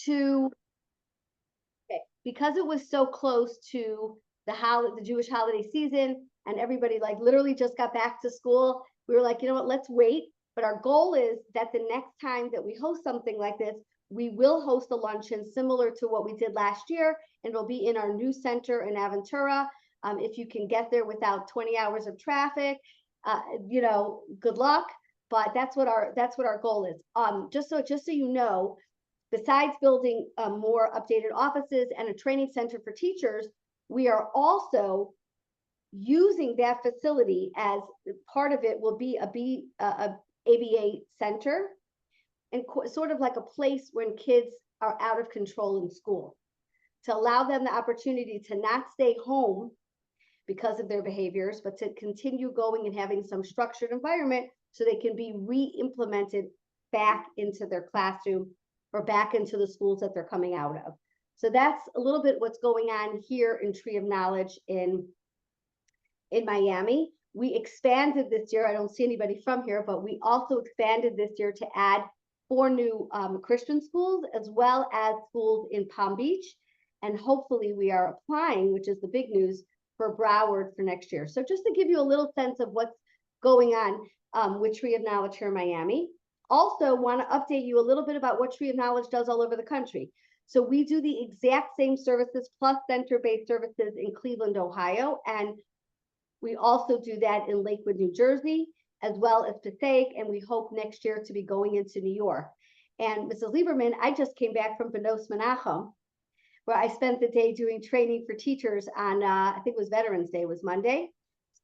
to, because it was so close to the Jewish holiday season, and everybody like literally just got back to school, we were like, you know what, let's wait. But our goal is that the next time that we host something like this, we will host a luncheon similar to what we did last year, and it'll be in our new center in Aventura. If you can get there without 20 hours of traffic, you know, good luck. But that's what our goal is. Just so you know, besides building more updated offices and a training center for teachers, we are also using that facility as part of it will be a ABA center, and sort of like a place when kids are out of control in school, to allow them the opportunity to not stay home because of their behaviors, but to continue going and having some structured environment so they can be re-implemented back into their classroom or back into the schools that they're coming out of. So that's a little bit what's going on here in Tree of Knowledge in Miami. We expanded this year. I don't see anybody from here, but we also expanded this year to add 4 new Christian schools, as well as schools in Palm Beach. And hopefully we are applying, which is the big news, for Broward for next year. So just to give you a little sense of what's going on with Tree of Knowledge here in Miami. Also want to update you a little bit about what Tree of Knowledge does all over the country. So we do the exact same services plus center-based services in Cleveland, Ohio, and we also do that in Lakewood, New Jersey, as well as Passaic, and we hope next year to be going into New York. And Mrs. Lieberman, I just came back from Benos Menachem, where I spent the day doing training for teachers on, I think it was Veterans Day, was Monday.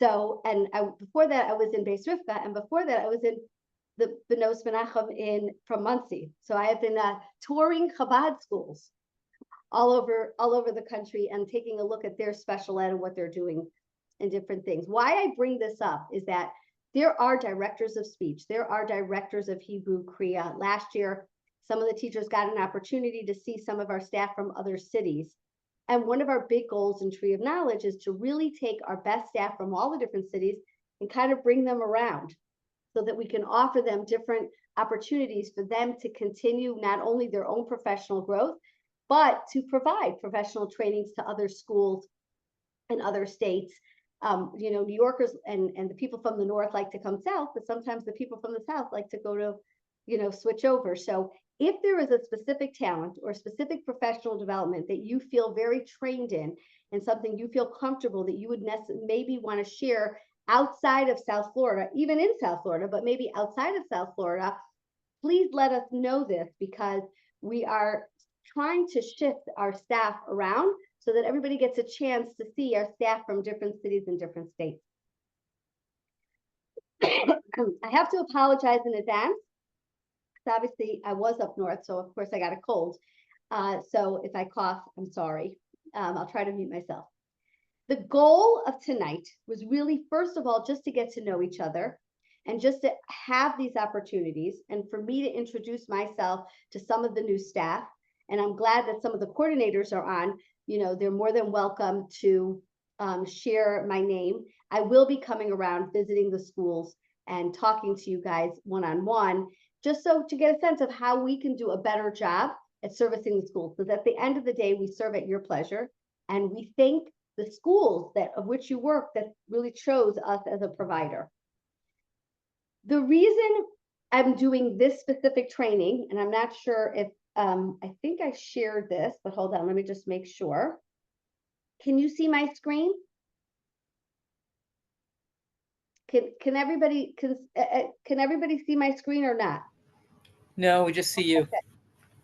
So, and before that, I was in Beis Rivka, and before that, I was in the Benos Menachem from Muncie. So I have been touring Chabad schools all over the country and taking a look at their special ed and what they're doing and different things. Why I bring this up is that there are directors of speech, there are directors of Hebrew Kriya. Last year, some of the teachers got an opportunity to see some of our staff from other cities. And one of our big goals in Tree of Knowledge is to really take our best staff from all the different cities and kind of bring them around so that we can offer them different opportunities for them to continue not only their own professional growth, but to provide professional trainings to other schools in other states. You know, New Yorkers and the people from the North like to come south, but sometimes the people from the South like to go to, you know, switch over. So if there is a specific talent or specific professional development that you feel very trained in and something you feel comfortable that you would maybe want to share outside of South Florida, even in South Florida, but maybe outside of South Florida, please let us know this, because we are trying to shift our staff around so that everybody gets a chance to see our staff from different cities and different states. I have to apologize in advance. Obviously, I was up north, so of course I got a cold. So if I cough, I'm sorry. I'll try to mute myself. The goal of tonight was really, first of all, just to get to know each other and just to have these opportunities, and for me to introduce myself to some of the new staff. And I'm glad that some of the coordinators are on. You know, they're more than welcome to share my name. I will be coming around visiting the schools and talking to you guys one-on-one, just so to get a sense of how we can do a better job at servicing the schools. Because at the end of the day, we serve at your pleasure, and we thank the schools of which you work that really chose us as a provider. The reason I'm doing this specific training, and I'm not sure if, I think I shared this, but hold on, let me just make sure. Can you see my screen? Can everybody see my screen or not? No, we just see you. Okay.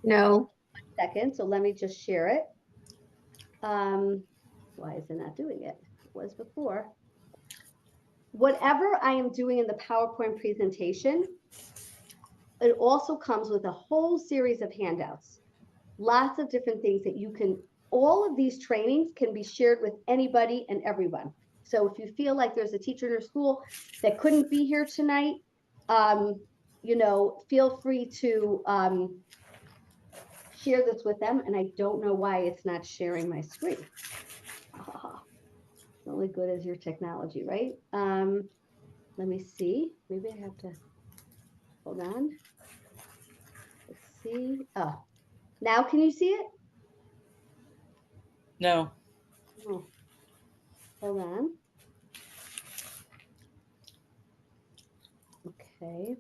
No. 1 second. So let me just share it. Why is it not doing it? It was before. Whatever I am doing in the PowerPoint presentation, it also comes with a whole series of handouts. Lots of different things that you can, all of these trainings can be shared with anybody and everyone. So if you feel like there's a teacher in your school that couldn't be here tonight, you know, feel free to share this with them. And I don't know why it's not sharing my screen. It's only good as your technology, right? Let me see. Maybe I have to, hold on. Let's see. Oh, Now can you see it? No. Oh, hold on. Okay.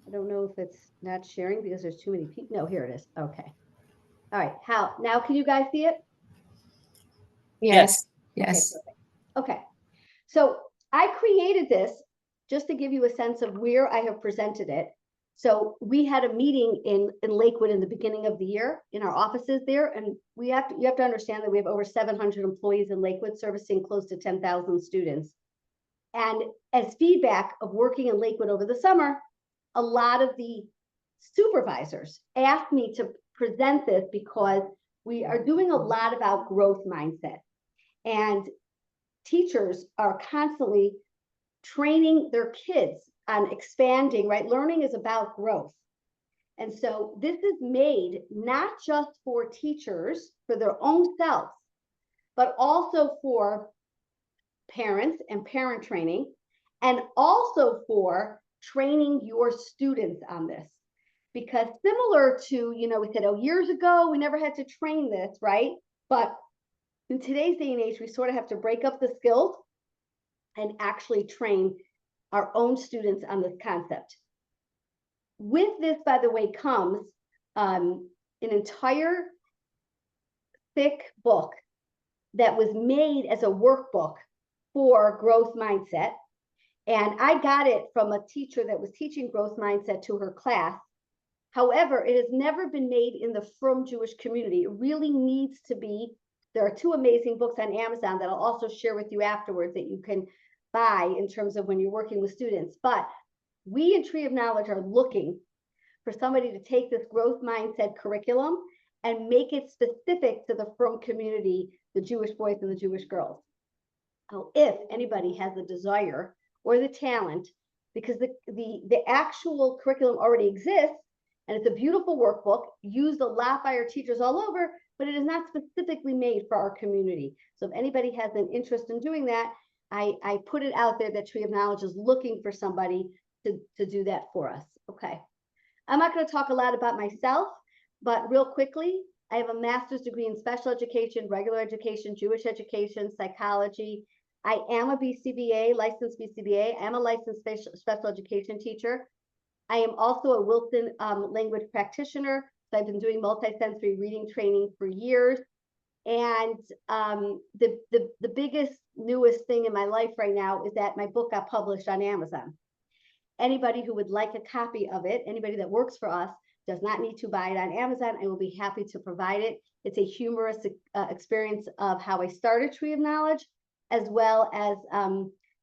I don't know if it's not sharing because there's too many people. No, here it is. Okay. All right. How now can you guys see it? Yes. Okay, Yes. perfect. Okay. So I created this just to give you a sense of where I have presented it. So we had a meeting in Lakewood in the beginning of the year in our offices there, and you have to understand that we have over 700 employees in Lakewood servicing close to 10,000 students. And as feedback of working in Lakewood over the summer, a lot of the supervisors asked me to present this because we are doing a lot about growth mindset. And teachers are constantly training their kids on expanding, right? Learning is about growth. And so this is made not just for teachers, for their own selves, but also for parents and parent training, and also for training your students on this. Because similar to, we said, oh, years ago, we never had to train this, right? But in today's day and age, we sort of have to break up the skills and actually train our own students on this concept. With this, by the way, comes an entire thick book that was made as a workbook for growth mindset. And I got it from a teacher that was teaching growth mindset to her class. However, it has never been made in the Frum Jewish community. It really needs to be. There are 2 amazing books on Amazon that I'll also share with you afterwards that you can buy in terms of when you're working with students. But we in Tree of Knowledge are looking for somebody to take this growth mindset curriculum and make it specific to the Frum community, the Jewish boys and the Jewish girls. Now, if anybody has the desire or the talent, because the actual curriculum already exists, and it's a beautiful workbook used a lot by our teachers all over, but it is not specifically made for our community. So if anybody has an interest in doing that, I put it out there that Tree of Knowledge is looking for somebody to do that for us. Okay. I'm not going to talk a lot about myself, but real quickly, I have a master's degree in special education, regular education, Jewish education, psychology. I am a BCBA, licensed BCBA. I am a licensed special education teacher. I am also a Wilson language practitioner. So I've been doing multisensory reading training for years. And the biggest, newest thing in my life right now is that my book got published on Amazon. Anybody who would like a copy of it, anybody that works for us, does not need to buy it on Amazon. I will be happy to provide it. It's a humorous experience of how I started Tree of Knowledge, as well as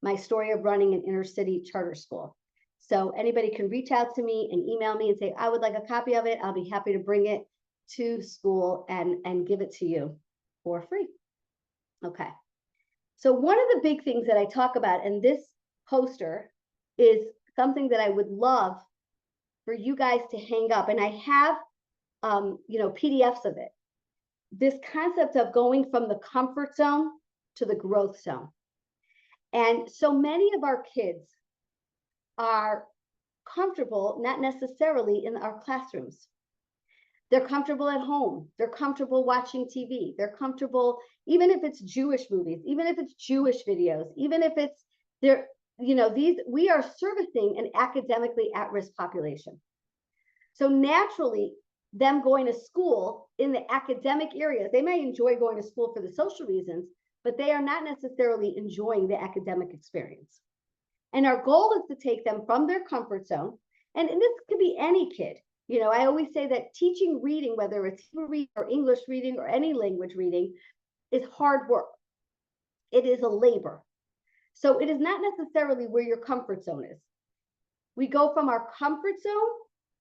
my story of running an inner city charter school. So anybody can reach out to me and email me and say, I would like a copy of it. I'll be happy to bring it to school and give it to you for free. Okay. So one of the big things that I talk about in this poster is something that I would love for you guys to hang up. And I have, PDFs of it. This concept of going from the comfort zone to the growth zone. And so many of our kids are comfortable, not necessarily in our classrooms. They're comfortable at home. They're comfortable watching TV. They're comfortable, even if it's Jewish movies, even if it's Jewish videos, even if it's we are servicing an academically at-risk population. So naturally, them going to school in the academic areas, they may enjoy going to school for the social reasons, but they are not necessarily enjoying the academic experience. And our goal is to take them from their comfort zone. And this could be any kid. I always say that teaching reading, whether it's Hebrew reading or English reading or any language reading, is hard work. It is a labor. So it is not necessarily where your comfort zone is. We go from our comfort zone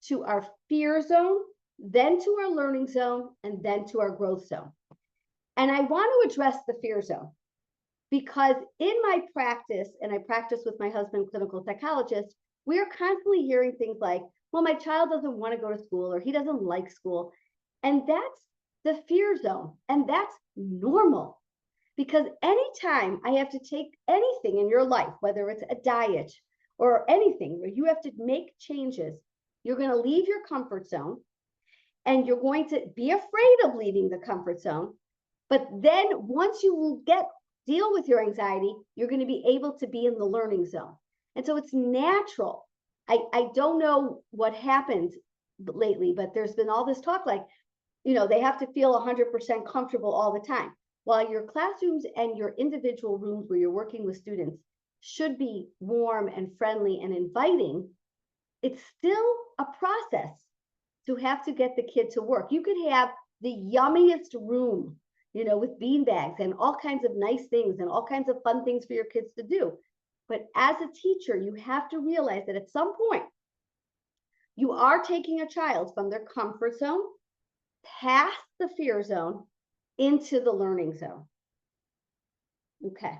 to our fear zone, then to our learning zone, and then to our growth zone. And I want to address the fear zone because in my practice, and I practice with my husband, clinical psychologist, we are constantly hearing things like, well, my child doesn't want to go to school or he doesn't like school. And that's the fear zone. And that's normal. Because anytime I have to take anything in your life, whether it's a diet or anything where you have to make changes, you're going to leave your comfort zone and you're going to be afraid of leaving the comfort zone. But then once you deal with your anxiety, you're going to be able to be in the learning zone. And so it's natural. I don't know what happened lately, but there's been all this talk like, they have to feel 100% comfortable all the time. While your classrooms and your individual rooms where you're working with students should be warm and friendly and inviting, it's still a process to have to get the kid to work. You could have the yummiest room, with bean bags and all kinds of nice things and all kinds of fun things for your kids to do. But as a teacher, you have to realize that at some point, you are taking a child from their comfort zone, past the fear zone, into the learning zone. Okay.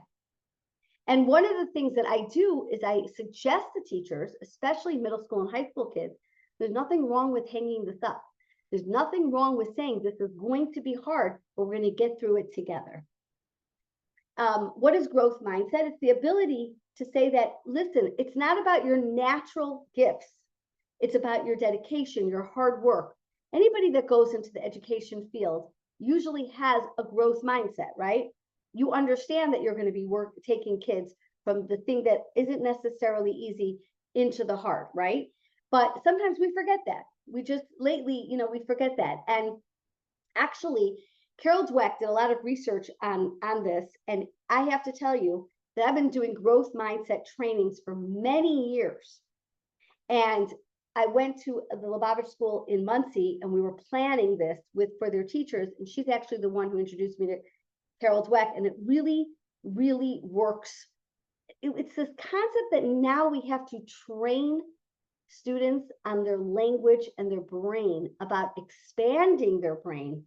And one of the things that I do is I suggest to teachers, especially middle school and high school kids, there's nothing wrong with hanging this up. There's nothing wrong with saying this is going to be hard, but we're going to get through it together. What is growth mindset? It's the ability to say that, listen, it's not about your natural gifts. It's about your dedication, your hard work. Anybody that goes into the education field usually has a growth mindset, right? You understand that you're going to be taking kids from the thing that isn't necessarily easy into the hard, right? But sometimes we forget that. We just lately, we forget that. And actually, Carol Dweck did a lot of research on this. And I have to tell you that I've been doing growth mindset trainings for many years. And I went to the Lubavitch School in Muncie, and we were planning this for their teachers. And she's actually the one who introduced me to Carol Dweck, and it really, really works. It's this concept that now we have to train students on their language and their brain, about expanding their brain,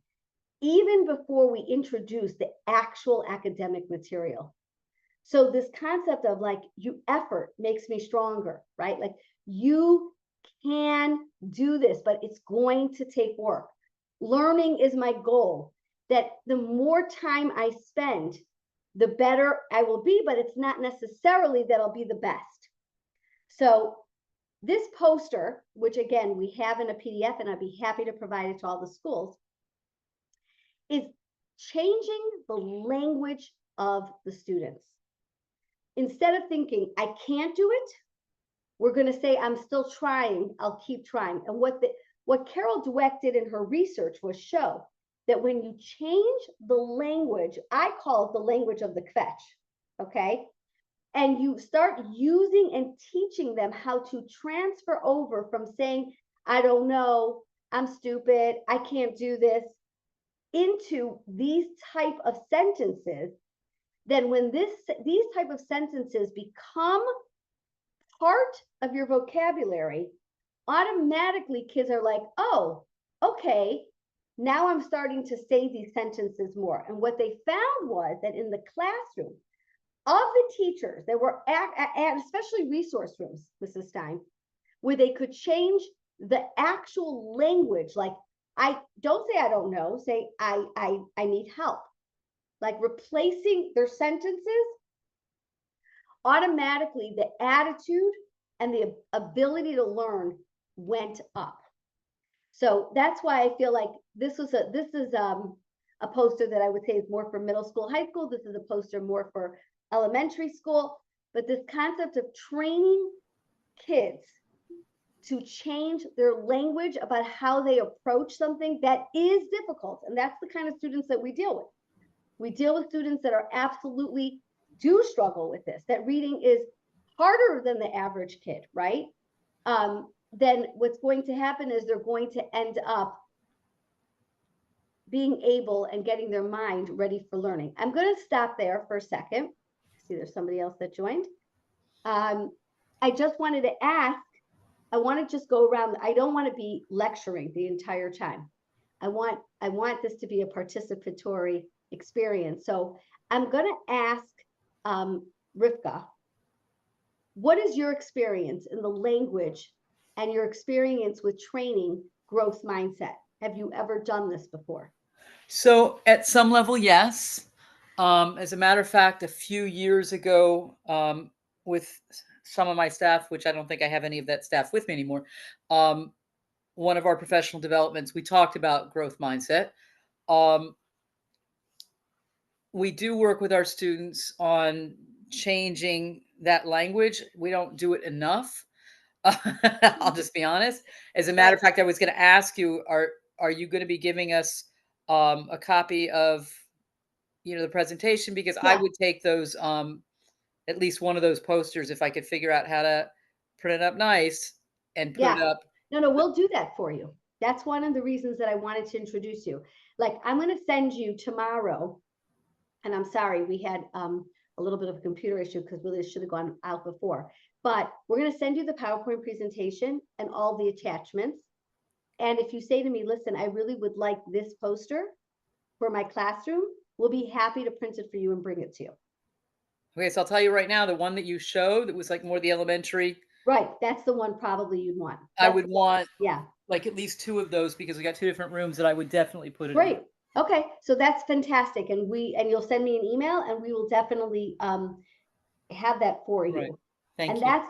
even before we introduce the actual academic material. So this concept of like, effort makes me stronger, right? Like, you can do this, but it's going to take work. Learning is my goal. That the more time I spend, the better I will be, but it's not necessarily that I'll be the best. So this poster, which again, we have in a PDF, and I'd be happy to provide it to all the schools, is changing the language of the students. Instead of thinking, I can't do it, we're going to say, I'm still trying, I'll keep trying. And what Carol Dweck did in her research was show that when you change the language, I call it the language of the kvetch, okay? And you start using and teaching them how to transfer over from saying, I don't know, I'm stupid, I can't do this, into these type of sentences, then when these type of sentences become part of your vocabulary, automatically kids are like, oh, okay, now I'm starting to say these sentences more. And what they found was that in the classroom, of the teachers that were at especially resource rooms, Mrs. Stein, where they could change the actual language, like, I don't say I don't know, say I need help. Like replacing their sentences, automatically the attitude and the ability to learn went up. So that's why I feel like this is a poster that I would say is more for middle school, high school. This is a poster more for elementary school. But this concept of training kids to change their language about how they approach something that is difficult. And that's the kind of students that we deal with. We deal with students that are absolutely do struggle with this, that reading is harder than the average kid, right? Then what's going to happen is they're going to end up being able and getting their mind ready for learning. I'm going to stop there for a second. See, there's somebody else that joined. I just wanted to ask, I want to just go around. I don't want to be lecturing the entire time. I want this to be a participatory experience. So I'm going to ask Rivka, what is your experience in the language and your experience with training growth mindset? Have you ever done this before? So at some level, yes. As a matter of fact, a few years ago, with some of my staff, which I don't think I have any of that staff with me anymore, one of our professional developments, we talked about growth mindset. Um, we do work with our students on changing that language. We don't do it enough. I'll just be honest. As a matter Right. of fact, I was going to ask you, are you going to be giving us a copy of the presentation? Because I Yeah. would take those at least one of those posters if I could figure out how to print it up nice and put it Yeah. up. No, we'll do that for you. That's one of the reasons that I wanted to introduce you. Like, I'm going to send you tomorrow, and I'm sorry, we had a little bit of a computer issue because really it should have gone out before. But we're going to send you the PowerPoint presentation and all the attachments. And if you say to me, listen, I really would like this poster for my classroom, we'll be happy to print it for you and bring it to you. Okay, so I'll tell you right now, the one that you showed that was like more the elementary, Right. That's the one probably you'd want. I That's would the one. want Yeah. like at least two of those because we got two different rooms that I would definitely put it in. Great. Okay. So that's fantastic. And you'll send me an email and we will definitely have that for Right. you. Thank And you. that's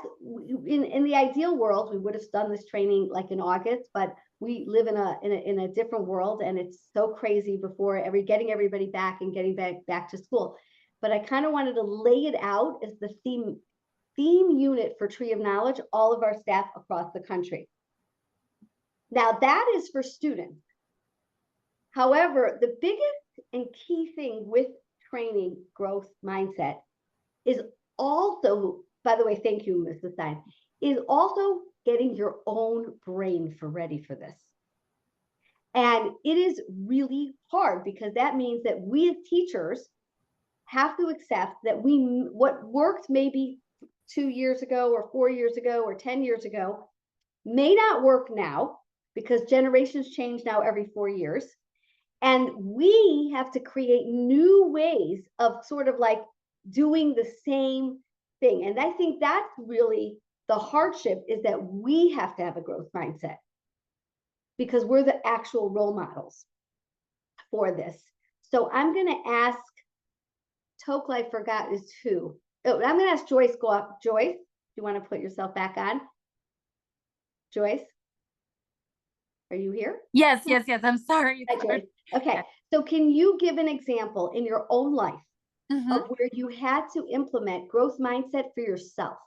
in the ideal world, we would have done this training like in August, but we live in a different world and it's so crazy before getting everybody back and getting back to school. But I kind of wanted to lay it out as the theme unit for Tree of Knowledge, all of our staff across the country. Now that is for students. However, the biggest and key thing with training growth mindset is also, by the way, thank you, Mrs. Stein, is also getting your own brain ready for this. And it is really hard because that means that we as teachers have to accept that what worked maybe 2 years ago or 4 years ago or 10 years ago may not work now because generations change now every 4 years. And we have to create new ways of sort of like doing the same thing. And I think that's really the hardship, is that we have to have a growth mindset because we're the actual role models for this. So I'm going to ask Tokla, I forgot is who. Oh, I'm going to ask Joyce go up. Joyce, do you want to put yourself back on? Joyce, are you here? Yes. I'm sorry. Hi, Joyce. Okay. Yes. So can you give an example in your own life Mhm. of where you had to implement growth mindset for yourself?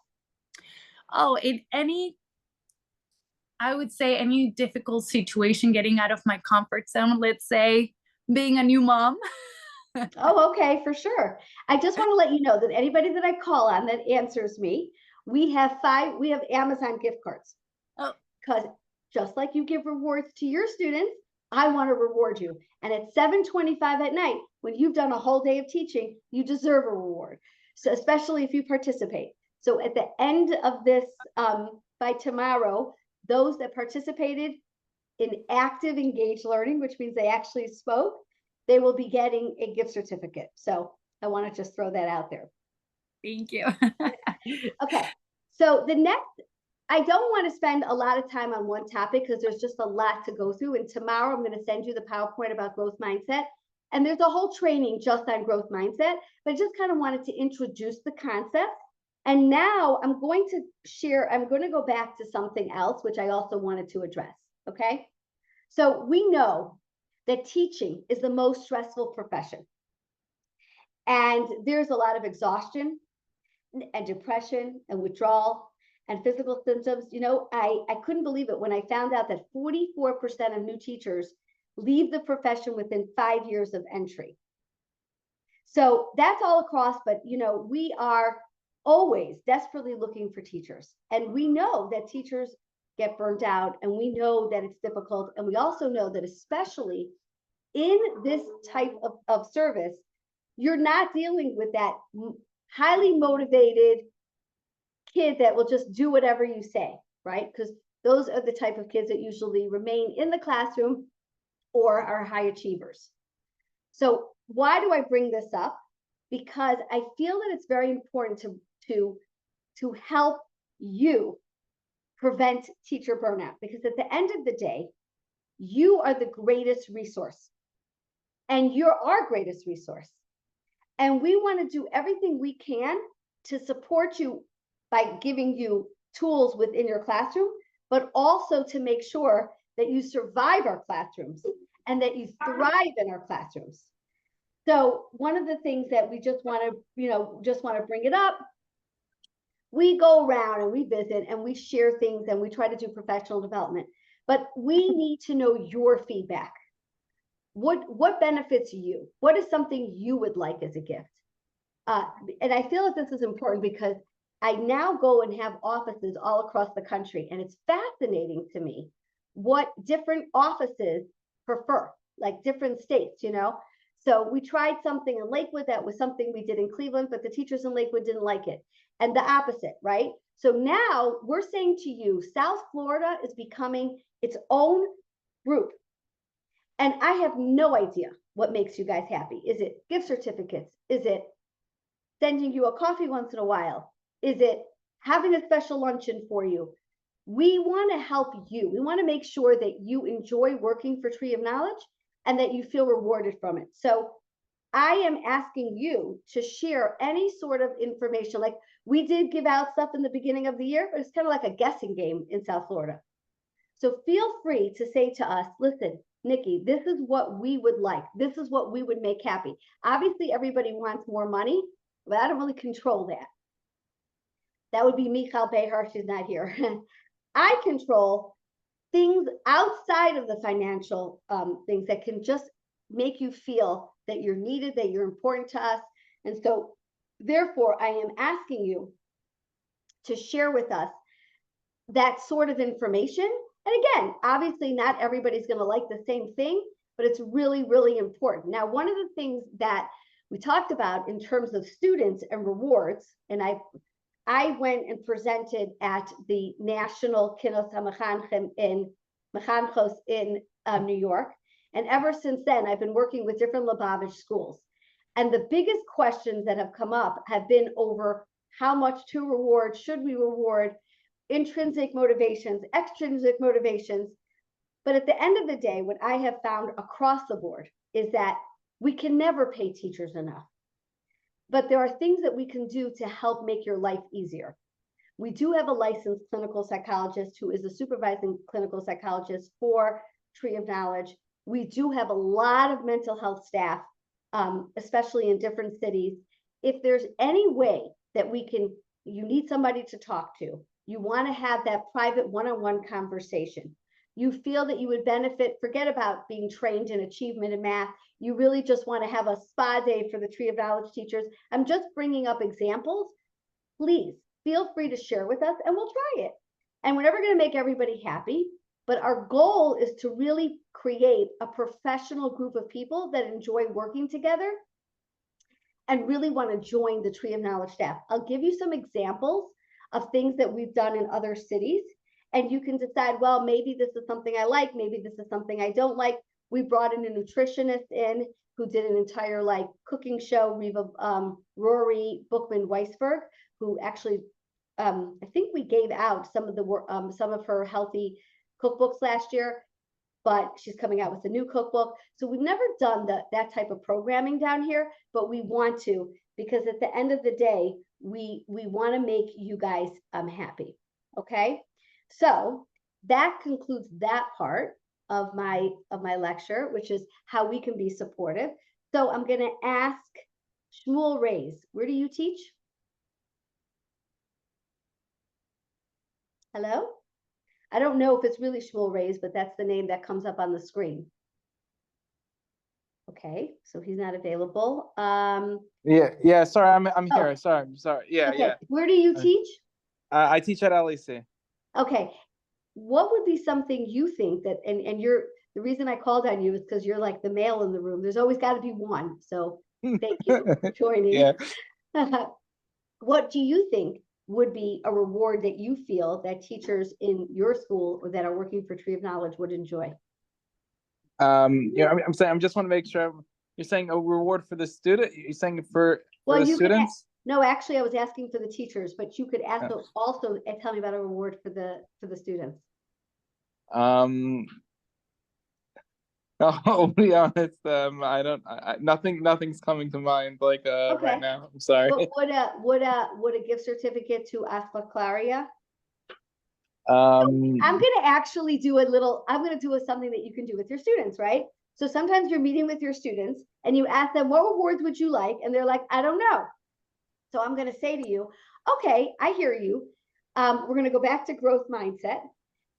Oh, I would say any difficult situation, getting out of my comfort zone, let's say being a new mom. Oh, okay, for sure. I just want to let you know that anybody that I call on that answers me, we have Amazon gift cards. Oh. Because just like you give rewards to your students, I want to reward you. And at 7:25 at night, when you've done a whole day of teaching, you deserve a reward. So especially if you participate. So at the end of this, by tomorrow, those that participated in active engaged learning, which means they actually spoke, they will be getting a gift certificate. So I want to just throw that out there. Thank you. Okay. So I don't want to spend a lot of time on one topic because there's just a lot to go through. And tomorrow I'm going to send you the PowerPoint about growth mindset. And there's a whole training just on growth mindset, but I just kind of wanted to introduce the concept. And now I'm going to go back to something else, which I also wanted to address. Okay. So we know that teaching is the most stressful profession. And there's a lot of exhaustion and depression and withdrawal and physical symptoms. I couldn't believe it when I found out that 44% of new teachers leave the profession within 5 years of entry. So that's all across, but we are always desperately looking for teachers. And we know that teachers get burnt out, and we know that it's difficult. And we also know that especially in this type of service, you're not dealing with that highly motivated kid that will just do whatever you say, right? Because those are the type of kids that usually remain in the classroom or are high achievers. So why do I bring this up? Because I feel that it's very important to help you prevent teacher burnout, because at the end of the day, you are the greatest resource and you're our greatest resource. And we want to do everything we can to support you by giving you tools within your classroom, but also to make sure that you survive our classrooms and that you thrive in our classrooms. So one of the things that we just want to bring it up, we go around and we visit and we share things and we try to do professional development, but we need to know your feedback. What benefits you? What is something you would like as a gift? And I feel that this is important because I now go and have offices all across the country, and it's fascinating to me what different offices prefer, like different states, you know? So we tried something in Lakewood that was something we did in Cleveland, but the teachers in Lakewood didn't like it. And the opposite, right? So now we're saying to you, South Florida is becoming its own group. And I have no idea what makes you guys happy. Is it gift certificates? Is it sending you a coffee once in a while? Is it having a special luncheon for you? We want to help you. We want to make sure that you enjoy working for Tree of Knowledge and that you feel rewarded from it. So I am asking you to share any sort of information. Like we did give out stuff in the beginning of the year, but it's kind of like a guessing game in South Florida. So feel free to say to us, listen, Nikki, this is what we would like. This is what we would make happy. Obviously, everybody wants more money, but I don't really control that. That would be Michal Behar. She's not here. I control things outside of the financial things that can just make you feel that you're needed, that you're important to us. And so therefore, I am asking you to share with us that sort of information. And again, obviously not everybody's going to like the same thing, but it's really, really important. Now, one of the things that we talked about in terms of students and rewards, and I went and presented at the National Kinos HaMechanchos in New York. And ever since then, I've been working with different Lubavitch schools. And the biggest questions that have come up have been over how much to reward, should we reward, intrinsic motivations, extrinsic motivations. But at the end of the day, what I have found across the board is that we can never pay teachers enough. But there are things that we can do to help make your life easier. We do have a licensed clinical psychologist who is a supervising clinical psychologist for Tree of Knowledge. We do have a lot of mental health staff, especially in different cities. If there's any way that we can, you need somebody to talk to, you want to have that private one-on-one conversation, you feel that you would benefit, forget about being trained in achievement in math, you really just want to have a spa day for the Tree of Knowledge teachers. I'm just bringing up examples. Please feel free to share with us and we'll try it. And we're never going to make everybody happy, but our goal is to really create a professional group of people that enjoy working together and really want to join the Tree of Knowledge staff. I'll give you some examples of things that we've done in other cities, and you can decide, well, maybe this is something I like, maybe this is something I don't like. We brought in a nutritionist in who did an entire like cooking show, Rory Bookman-Weisberg, who actually, I think we gave out some of her healthy cookbooks last year, but she's coming out with a new cookbook. So we've never done that type of programming down here, but we want to, because at the end of the day, we want to make you guys happy. Okay, so that concludes that part of my lecture, which is how we can be supportive. So I'm going to ask Shmuel Reyes, where do you teach? Hello? I don't know if it's really Shmuel Reyes, but that's the name that comes up on the screen. Okay, so he's not available. Yeah. Sorry, I'm here. Sorry. Yeah, okay. yeah. Where do you teach? I teach at LEC. Okay. What would be something you think that, and you're, the reason I called on you is because you're like the male in the room. There's always got to be one. So thank you for joining. Yeah. What do you think would be a reward that you feel that teachers in your school or that are working for Tree of Knowledge would enjoy? Yeah, I'm saying, I just want to make sure you're saying a reward for the student. You're saying for the students? No, actually, I was asking for the teachers, but you could also tell me about a reward for the students. I'll be honest. Nothing's coming to mind like Okay. right now. I'm sorry. But would a gift certificate to Aspa Claria? Um, I'm gonna actually do I'm gonna do something that you can do with your students, right? So sometimes you're meeting with your students and you ask them, what rewards would you like? And they're like, I don't know. So I'm gonna say to you, okay, I hear you. We're gonna go back to growth mindset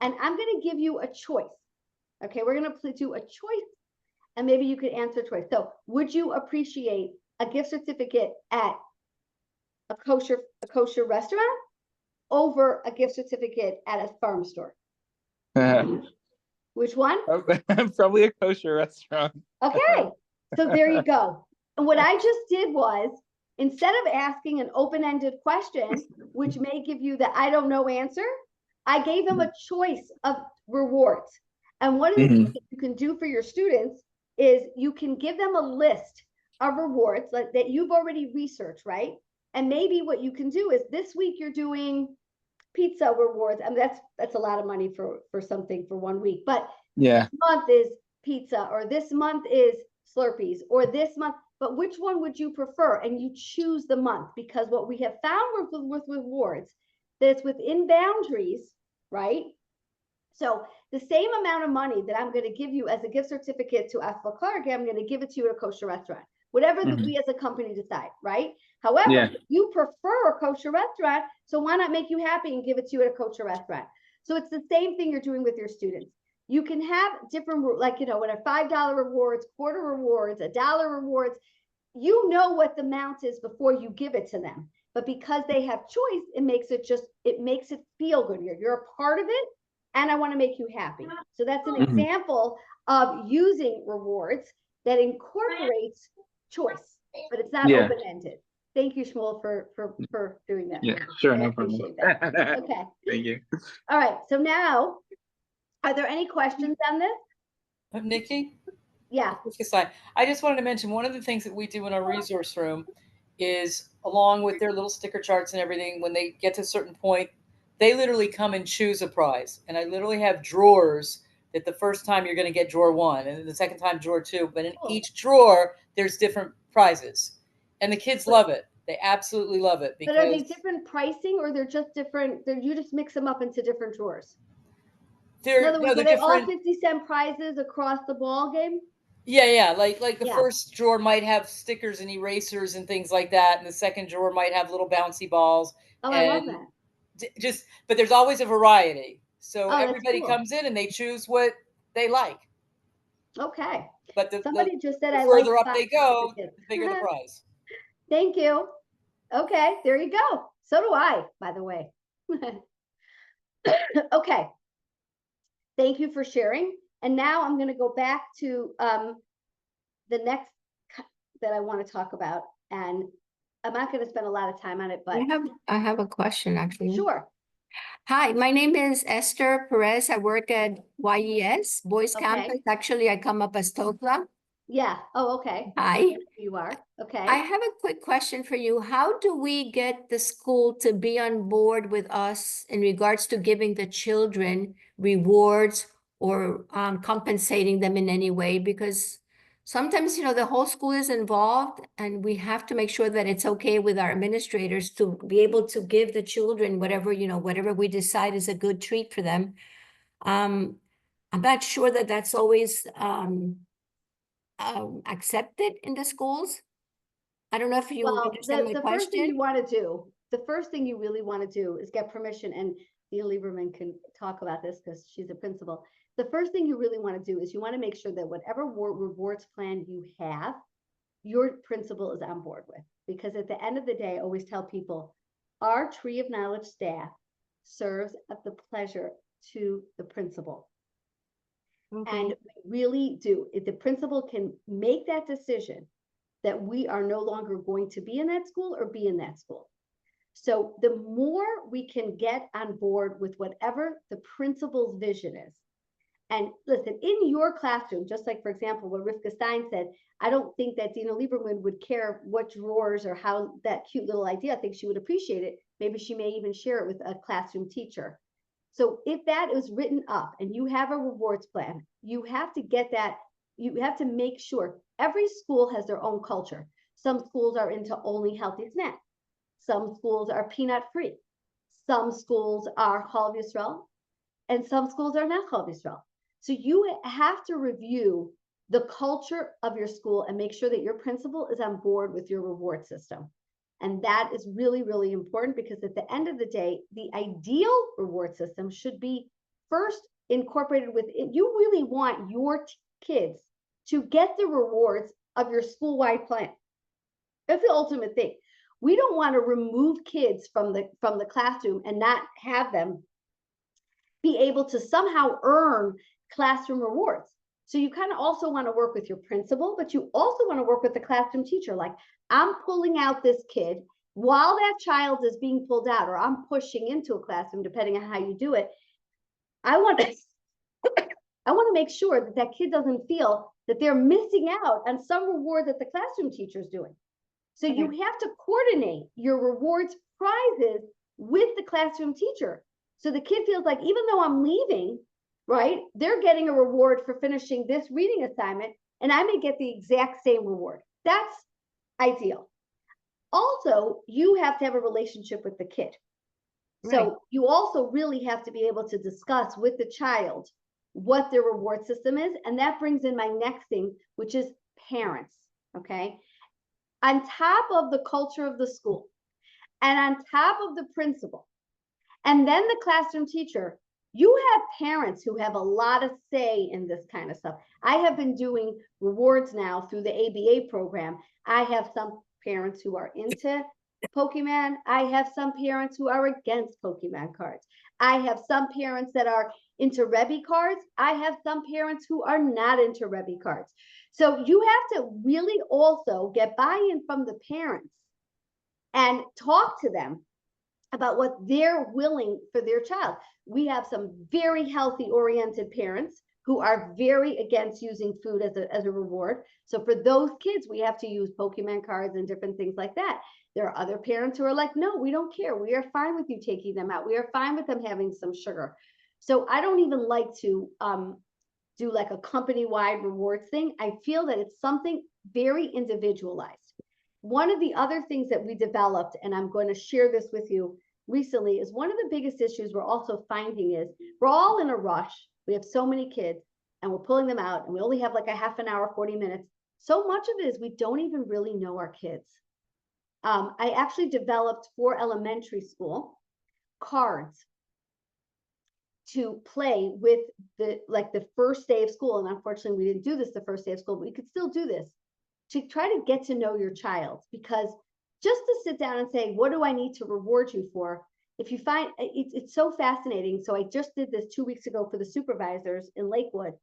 and I'm gonna give you a choice. Okay, we're gonna do a choice and maybe you could answer choice. So would you appreciate a gift certificate at a kosher restaurant over a gift certificate at a farm store? Which one? probably a kosher restaurant. Okay, so there you go. And what I just did was, instead of asking an open-ended question, which may give you the I don't know answer, I gave them a choice of rewards. And one of the things that you can do for your students is you can give them a list of rewards that you've already researched, right? And maybe what you can do is this week you're doing pizza rewards. I mean, that's a lot of money for something for 1 week, but Yeah. this month is pizza, or this month is Slurpees, or this month, but which one would you prefer? And you choose the month, because what we have found with rewards, that it's within boundaries, right? So the same amount of money that I'm going to give you as a gift certificate to Ethel Clark, I'm going to give it to you at a kosher restaurant, whatever we as a company decide, right? However, Yeah. you prefer a kosher restaurant, so why not make you happy and give it to you at a kosher restaurant? So it's the same thing you're doing with your students. You can have different, like, you know, when a $5 rewards, quarter rewards, $1 rewards, you know what the amount is before you give it to them. But because they have choice, it makes it feel good. You're a part of it, and I want to make you happy. So that's an example of using rewards that incorporates choice, but it's not Yeah. open-ended. Thank you, Shmuel, for doing that. Yeah, sure, I no problem. appreciate that. Okay. Thank you. All right. So now, are there any questions on this? Nikki? Yeah. I just wanted to mention one of the things that we do in our resource room is, along with their little sticker charts and everything, when they get to a certain point, they literally come and choose a prize. And I literally have drawers that the first time you're going to get drawer 1, and then the second time drawer 2. But in each drawer, there's different prizes. And the kids love it. They absolutely love it. But are they different pricing, or they're just different? You just mix them up into different drawers? In other words, are they all 50-cent prizes across the ball game? Yeah. Like the first drawer might have stickers and erasers and things like that, and the second drawer might have little bouncy balls. Oh, I love that. But there's always a variety. So everybody cool. comes in and they choose what they like. Okay. But somebody just said, the I further like up they go, the certificates. bigger the prize. Thank you. Okay, there you go. So do I, by the way. Okay. Thank you for sharing. And now I'm going to go back to the next that I want to talk about. And I'm not going to spend a lot of time on it, but I have a question, actually. Sure. Hi, my name is Esther Perez. I work at YES, Boys Okay. Campus. Actually, I come up as Tokla. Yeah. Oh, okay. Hi. You are. Okay. I have a quick question for you. How do we get the school to be on board with us in regards to giving the children rewards or compensating them in any way? Because sometimes, you know, the whole school is involved, and we have to make sure that it's okay with our administrators to be able to give the children whatever, you know, whatever we decide is a good treat for them. I'm not sure that that's always accepted in the schools. I don't know if you understand my the first thing you question. want to do, the first thing you really want to do is get permission, and Dina Lieberman can talk about this because she's a principal. The first thing you really want to do is you want to make sure that whatever rewards plan you have, your principal is on board with. Because at the end of the day, I always tell people, our Tree of Knowledge staff serves at the pleasure to the principal. And really do, if the principal can make that decision that we are no longer going to be in that school or be in that school. So the more we can get on board with whatever the principal's vision is. And listen, in your classroom, just like, for example, what Rivka Stein said, I don't think that Dina Lieberman would care what drawers or how that cute little idea. I think she would appreciate it. Maybe she may even share it with a classroom teacher. So if that is written up and you have a rewards plan, you have to get that, you have to make sure every school has their own culture. Some schools are into only healthy snacks. Some schools are peanut free. Some schools are Chalav Yisrael. and some schools are not Chol Yisrael. So you have to review the culture of your school and make sure that your principal is on board with your reward system. And that is really, really important, because at the end of the day, the ideal reward system should be first incorporated with it. You really want your kids to get the rewards of your school-wide plan. That's the ultimate thing. We don't want to remove kids from the classroom and not have them be able to somehow earn classroom rewards. So you kind of also want to work with your principal, but you also want to work with the classroom teacher. Like, I'm pulling out this kid while that child is being pulled out, or I'm pushing into a classroom, depending on how you do it. I want to make sure that that kid doesn't feel that they're missing out on some reward that the classroom teacher is doing. So you have to coordinate your rewards prizes with the classroom teacher. So the kid feels like, even though I'm leaving, right, they're getting a reward for finishing this reading assignment, and I may get the exact same reward. That's ideal. Also, you have to have a relationship with the kid. Right. So you also really have to be able to discuss with the child what their reward system is. And that brings in my next thing, which is parents, okay? On top of the culture of the school, and on top of the principal, and then the classroom teacher, you have parents who have a lot of say in this kind of stuff. I have been doing rewards now through the ABA program. I have some parents who are into Pokemon. I have some parents who are against Pokemon cards. I have some parents that are into Rebbe cards. I have some parents who are not into Rebbe cards. So you have to really also get buy-in from the parents and talk to them about what they're willing for their child. We have some very healthy oriented parents who are very against using food as a reward. So for those kids, we have to use Pokemon cards and different things like that. There are other parents who are like, no, we don't care. We are fine with you taking them out. We are fine with them having some sugar. So I don't even like to do like a company-wide rewards thing. I feel that it's something very individualized. One of the other things that we developed, and I'm going to share this with you recently, is one of the biggest issues we're also finding is we're all in a rush. We have so many kids and we're pulling them out, and we only have like a half an hour, 40 minutes. So much of it is we don't even really know our kids. I actually developed for elementary school cards to play with the first day of school. And unfortunately, we didn't do this the first day of school, but we could still do this to try to get to know your child. Because just to sit down and say, what do I need to reward you for? If you find it's so fascinating. So I just did this 2 weeks ago for the supervisors in Lakewood.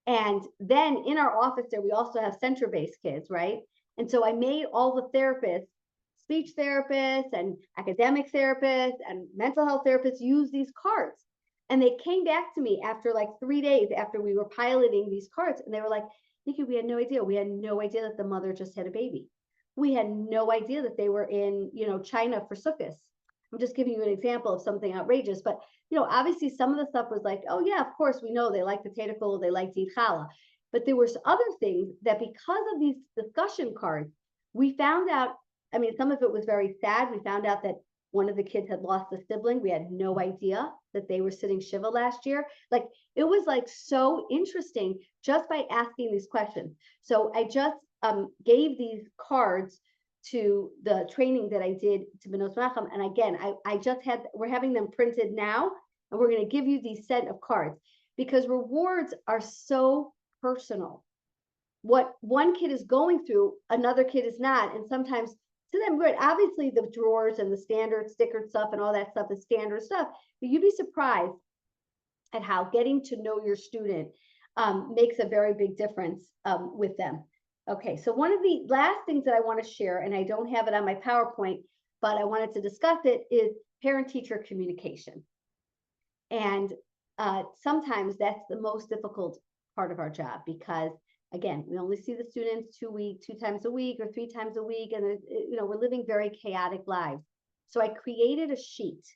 And then in our office there, we also have center-based kids, right? And so I made all the therapists, speech therapists and academic therapists and mental health therapists use these cards. And they came back to me after like 3 days after we were piloting these cards. And they were like, Nikki, we had no idea. We had no idea that the mother just had a baby. We had no idea that they were in, China for Sukkot. I'm just giving you an example of something outrageous. But, obviously some of the stuff was like, oh yeah, of course we know they like potato kol, they like deet challah. But there were other things that because of these discussion cards, we found out, some of it was very sad. We found out that one of the kids had lost a sibling. We had no idea that they were sitting Shiva last year. Like, it was like so interesting just by asking these questions. So I just gave these cards to the training that I did to Benos Menachem. And again, we're having them printed now, and we're going to give you these set of cards because rewards are so personal. What one kid is going through, another kid is not. And sometimes to them, good. Obviously, the drawers and the standard sticker stuff and all that stuff is standard stuff. But you'd be surprised at how getting to know your student makes a very big difference with them. Okay, so one of the last things that I want to share, and I don't have it on my PowerPoint, but I wanted to discuss it, is parent-teacher communication. And sometimes that's the most difficult part of our job because, again, we only see the students 2 times a week or 3 times a week, and we're living very chaotic lives. So I created a sheet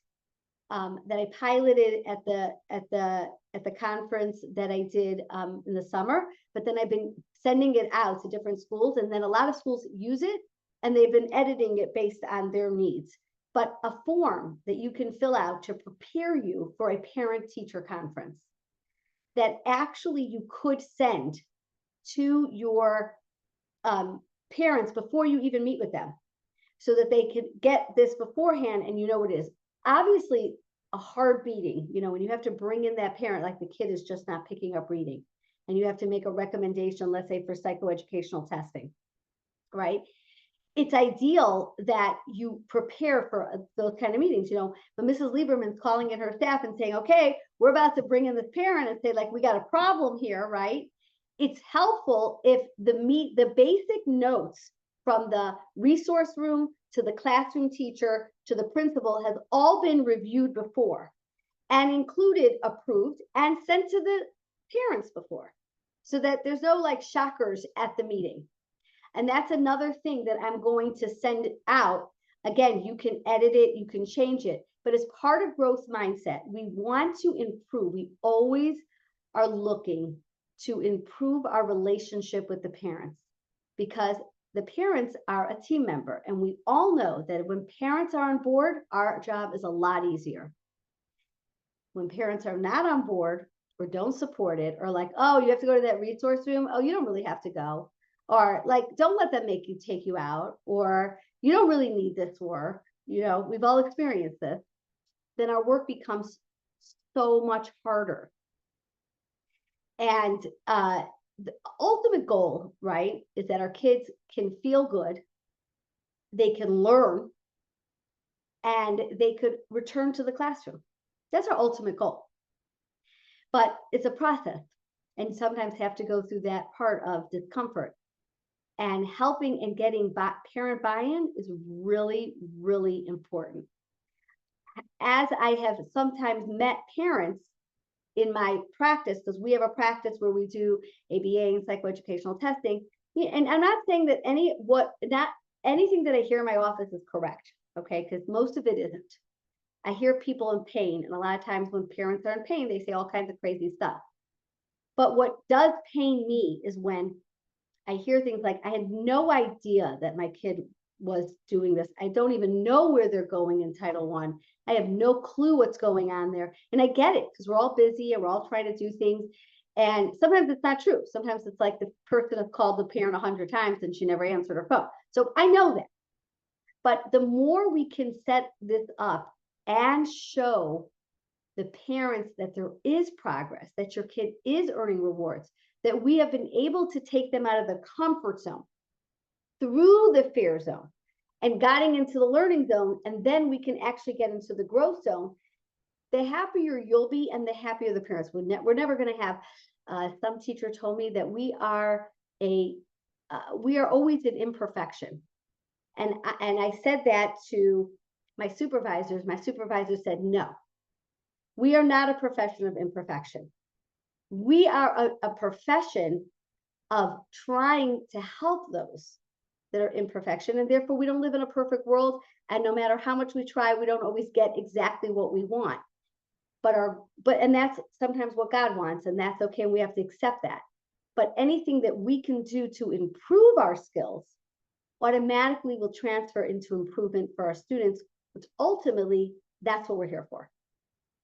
that I piloted at the conference that I did in the summer, but then I've been sending it out to different schools, and then a lot of schools use it, and they've been editing it based on their needs. but a form that you can fill out to prepare you for a parent-teacher conference that actually you could send to your parents before you even meet with them, so that they could get this beforehand and you know what it is. Obviously, a hard meeting, you know, when you have to bring in that parent, like the kid is just not picking up reading, and you have to make a recommendation, let's say for psychoeducational testing, right? It's ideal that you prepare for those kind of meetings. You know, when Mrs. Lieberman's calling in her staff and saying, okay, we're about to bring in this parent and say, like, we got a problem here, right? It's helpful if the basic notes from the resource room to the classroom teacher to the principal has all been reviewed before and included, approved, and sent to the parents before, so that there's no like shockers at the meeting. And that's another thing that I'm going to send out. Again, you can edit it, you can change it, but as part of growth mindset, we want to improve. We always are looking to improve our relationship with the parents, because the parents are a team member. And we all know that when parents are on board, our job is a lot easier. When parents are not on board or don't support it, or like, oh, you have to go to that resource room. Oh, you don't really have to go. Or like, don't let them take you out, or you don't really need this work. You know, we've all experienced this. Then our work becomes so much harder. And the ultimate goal, right, is that our kids can feel good, they can learn, and they could return to the classroom. That's our ultimate goal. But it's a process, and sometimes have to go through that part of discomfort. And helping and getting parent buy-in is really, really important. As I have sometimes met parents in my practice, because we have a practice where we do ABA and psychoeducational testing, and I'm not saying that not anything that I hear in my office is correct, okay, because most of it isn't. I hear people in pain, and a lot of times when parents are in pain, they say all kinds of crazy stuff. But what does pain me is when I hear things like, I had no idea that my kid was doing this. I don't even know where they're going in Title I. I have no clue what's going on there. And I get it, because we're all busy and we're all trying to do things. And sometimes it's not true. Sometimes it's like the person has called the parent 100 times and she never answered her phone. So I know that. But the more we can set this up and show the parents that there is progress, that your kid is earning rewards, that we have been able to take them out of the comfort zone through the fear zone and getting into the learning zone, and then we can actually get into the growth zone, the happier you'll be and the happier the parents. We're never going to have, some teacher told me that we are always an imperfection. And I said that to my supervisors. My supervisor said, no, we are not a profession of imperfection. We are a profession of trying to help those that are imperfection, and therefore we don't live in a perfect world, and no matter how much we try, we don't always get exactly what we want. And that's sometimes what God wants, and that's okay, and we have to accept that. But anything that we can do to improve our skills automatically will transfer into improvement for our students, which ultimately that's what we're here for.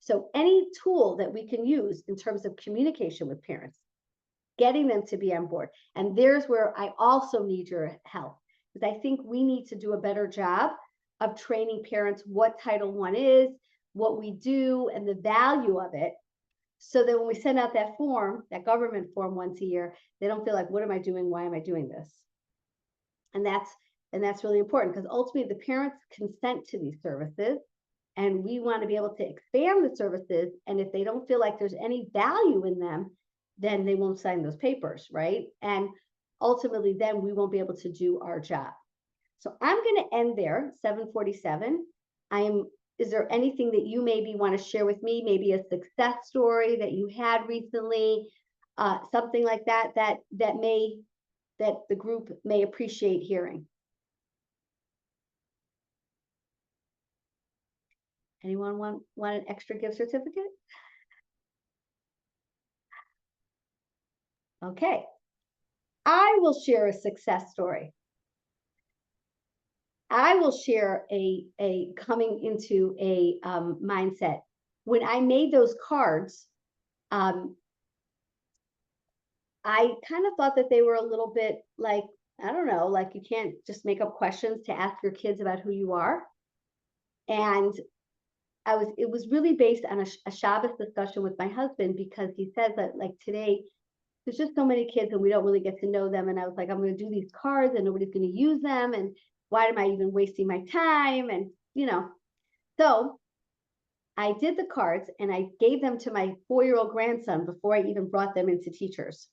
So any tool that we can use in terms of communication with parents, getting them to be on board. And there's where I also need your help, because I think we need to do a better job of training parents what Title I is, what we do, and the value of it, so that when we send out that form, that government form once a year, they don't feel like, what am I doing? Why am I doing this? And that's really important, because ultimately the parents consent to these services. And we want to be able to expand the services. And if they don't feel like there's any value in them, then they won't sign those papers, right? And ultimately, then we won't be able to do our job. So I'm going to end there, 7:47. Is there anything that you maybe want to share with me? Maybe a success story that you had recently, something like that that the group may appreciate hearing. Anyone want an extra gift certificate? Okay. I will share a success story. I will share a coming into a mindset. When I made those cards, I kind of thought that they were a little bit like, I don't know, like you can't just make up questions to ask your kids about who you are. And it was really based on a Shabbos discussion with my husband, because he says that like today, there's just so many kids and we don't really get to know them. And I was like, I'm going to do these cards and nobody's going to use them. And why am I even wasting my time? And, so I did the cards and I gave them to my 4-year-old grandson before I even brought them into teachers.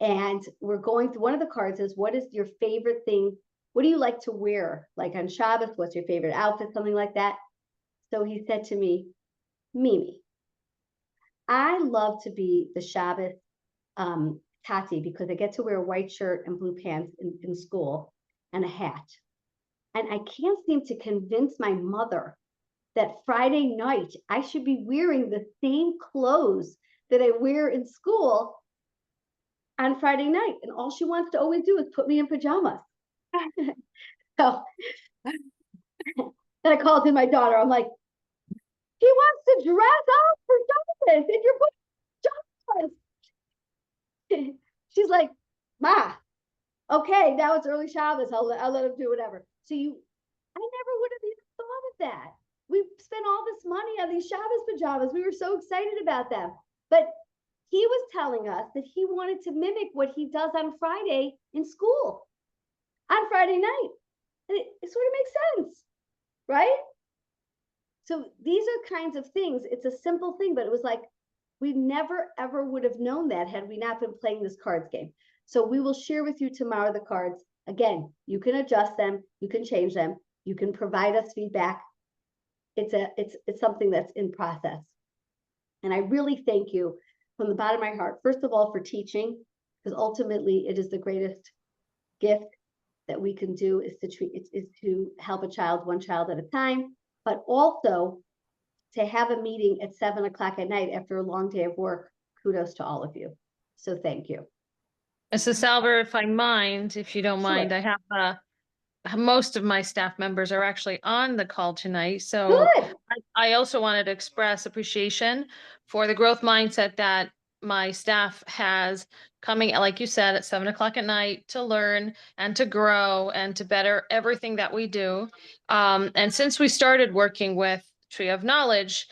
And we're going through, one of the cards is, what is your favorite thing? What do you like to wear? Like on Shabbos, what's your favorite outfit? Something like that. So he said to me, Mimi, I love to be the Shabbos Tati, because I get to wear a white shirt and blue pants in school and a hat. And I can't seem to convince my mother that Friday night I should be wearing the same clothes that I wear in school on Friday night. And all she wants to always do is put me in pajamas. So then I called in my daughter. I'm like, he wants to dress up for Shabbos and you're putting pajamas. She's like, Ma, okay, now it's early Shabbos. I'll let him do whatever. So I never would have even thought of that. We spent all this money on these Shabbos pajamas. We were so excited about them. But he was telling us that he wanted to mimic what he does on Friday in school, on Friday night. And it sort of makes sense, right? So these are kinds of things. It's a simple thing, but it was like, we never, ever would have known that had we not been playing this cards game. So we will share with you tomorrow the cards. Again, you can adjust them. You can change them. You can provide us feedback. It's something that's in process. And I really thank you from the bottom of my heart, first of all, for teaching, because ultimately it is the greatest gift that we can do is to help a child, one child at a time, but also to have a meeting at 7 o'clock at night after a long day of work. Kudos to all of you. So thank you. Mrs. Salver, if you don't mind, Sure. I have most of my staff members are actually on the call tonight. So Good. I also wanted to express appreciation for the growth mindset that my staff has coming, like you said, at 7 o'clock at night to learn and to grow and to better everything that we do. And since we started working with Tree of Knowledge,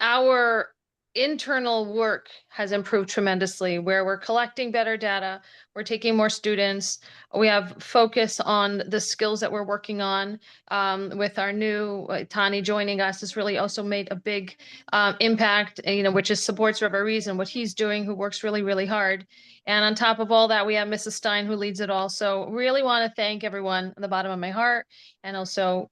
our internal work has improved tremendously, where we're collecting better data, we're taking more students, we have focus on the skills that we're working on. With our new Tani joining us has really also made a big impact, which is supports River Reason, what he's doing, who works really, really hard. And on top of all that, we have Mrs. Stein, who leads it all. So really want to thank everyone on the bottom of my heart, and also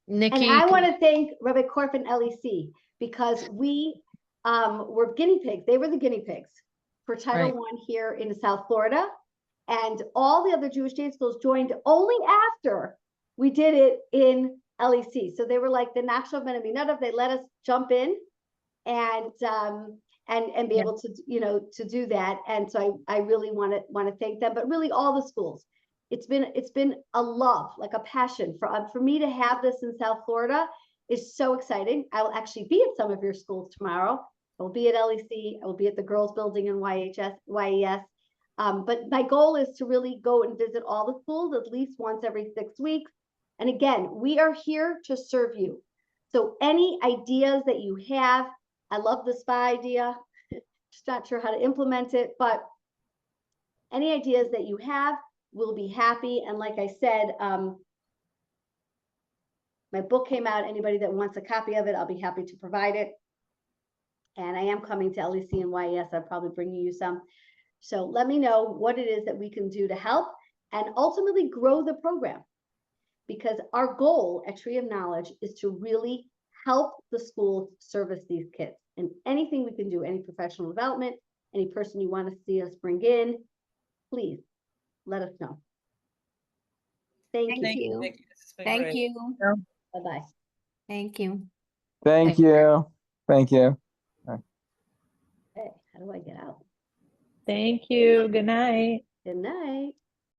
Nikki. And I want to thank Rabbi Korf and LEC, because we were guinea pigs. They were the guinea pigs for Title I here in South Florida. And all the other Jewish day schools joined only after we did it in LEC. So they were like the Nachshov Ben Aminadav. They let us jump in and be able to, to do that. And so I really want to thank them, but really all the schools. It's been a love, like a passion for me to have this in South Florida is so exciting. I will actually be at some of your schools tomorrow. I will be at LEC. I will be at the girls building in YES. But my goal is to really go and visit all the schools at least once every 6 weeks. And again, we are here to serve you. So any ideas that you have, I love the spa idea. Just not sure how to implement it, but any ideas that you have, we'll be happy. And like I said, my book came out. Anybody that wants a copy of it, I'll be happy to provide it. And I am coming to LEC and YES. I'll probably bring you some. So let me know what it is that we can do to help and ultimately grow the program. Because our goal at Tree of Knowledge is to really help the schools service these kids. And anything we can do, any professional development, any person you want to see us bring in, please let us know. Thank you. Thank you. Bye-bye. Thank you. Thank you. Thank you. Hey, how do I get out? Thank you. Good night. Good night.